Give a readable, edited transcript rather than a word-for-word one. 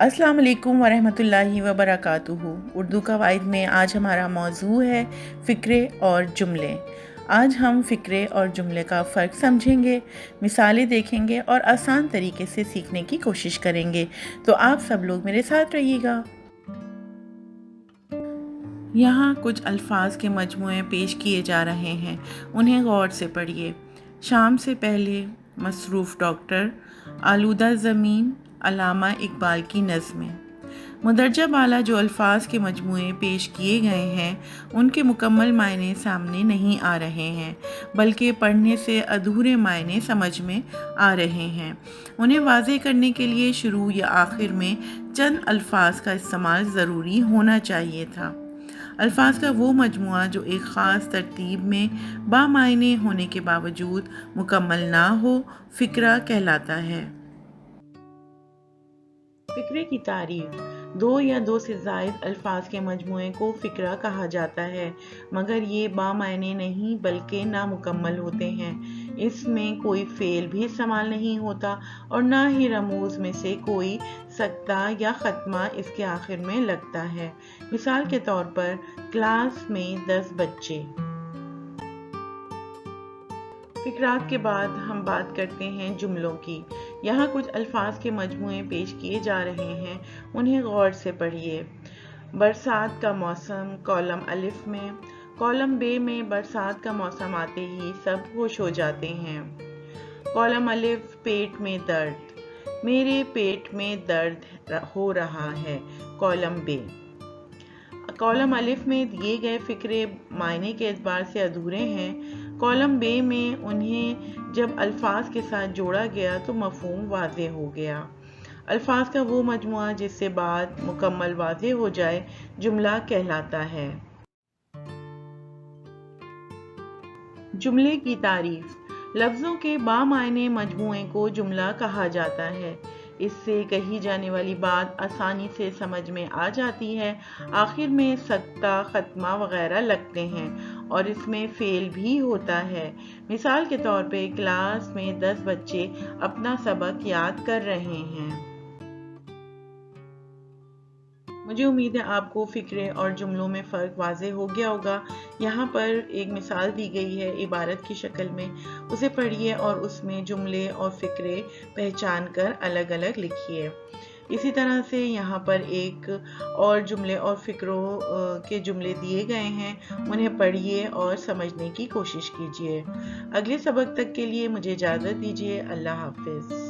अस्सलाम वालेकुम वरहमतुल्लाहि वबरकातुहू। उर्दू कवायद में आज हमारा मौजू है फ़िक्रे और जुमले। आज हम फ़िक्रे और जुमले का फ़र्क समझेंगे, मिसालें देखेंगे और आसान तरीके से सीखने की कोशिश करेंगे। तो आप सब लोग मेरे साथ रहिएगा। यहाँ कुछ अल्फाज के मजमूए पेश किए जा रहे हैं, उन्हें गौर से पढ़िए। शाम से पहले, मसरूफ़ डॉक्टर, आलूदा ज़मीन, अल्लामा इकबाल की नज़में। मुदर्जा बाला जो अल्फाज के मजमूए पेश किए गए हैं उनके मुकम्मल मायने सामने नहीं आ रहे हैं, बल्कि पढ़ने से अधूरे मायने समझ में आ रहे हैं। उन्हें वाज़ेह करने के लिए शुरू या आखिर में चंद अल्फाज का इस्तेमाल ज़रूरी होना चाहिए था। अल्फाज का वो मजमुआ जो एक ख़ास तरतीब में बामायने होने के बावजूद मुकम्मल ना हो, फ़िक्रा कहलाता है। फ़िक्रे की तारीफ़: दो या दो से ज़ायद अल्फाज के मजमूए को फ़िक्रा कहा जाता है, मगर ये बामायने नहीं बल्कि नामुकम्मल होते हैं। इसमें कोई फ़ेल भी इस्तेमाल नहीं होता और ना ही रमूज़ में से कोई सकता या ख़त्मा इसके आखिर में लगता है। मिसाल के तौर पर, क्लास में 10 बच्चे। फ़िक्रात के बाद हम बात करते हैं जुमलों की। यहाँ कुछ अल्फाज के मजमूए पेश किए जा रहे हैं, उन्हें गौर से पढ़िए। बरसात का मौसम कॉलम अलिफ में, कॉलम बे में बरसात का मौसम आते ही सब खुश हो जाते हैं। कॉलम अलिफ, पेट में दर्द, मेरे पेट में दर्द हो रहा है। कॉलम बे। कॉलम अलिफ में दिए गए फ़िक्रे मायने के एतबार से अधूरे हैं। कॉलम बे में उन्हें जब अल्फाज के साथ जोड़ा गया तो मफ़हूम वाज़ेह हो गया। अल्फाज का वो मजमुआ जिससे बात मुकम्मल वाज़ेह हो जाए जुमला कहलाता है। जुमले की तारीफ़: लफ्ज़ों के बामायने मजमूए को जुमला कहा जाता है। इससे कही जाने वाली बात आसानी से समझ में आ जाती है। आखिर में सकता, ख़त्मा वगैरह लगते हैं और इसमें फ़ेल भी होता है। मिसाल के तौर पे, क्लास में 10 बच्चे अपना सबक याद कर रहे हैं। मुझे उम्मीद है आपको फ़िक्रे और जुमलों में फ़र्क वाज़ेह हो गया होगा। यहाँ पर एक मिसाल दी गई है इबारत की शक्ल में, उसे पढ़िए और उसमें जुमले और फ़िक्रे पहचान कर अलग अलग लिखिए। इसी तरह से यहाँ पर एक और जुमले और फ़िक्रों के जुमले दिए गए हैं, उन्हें पढ़िए और समझने की कोशिश कीजिए। अगले सबक तक के लिए मुझे इजाज़त दीजिए। अल्लाह हाफ़िज़।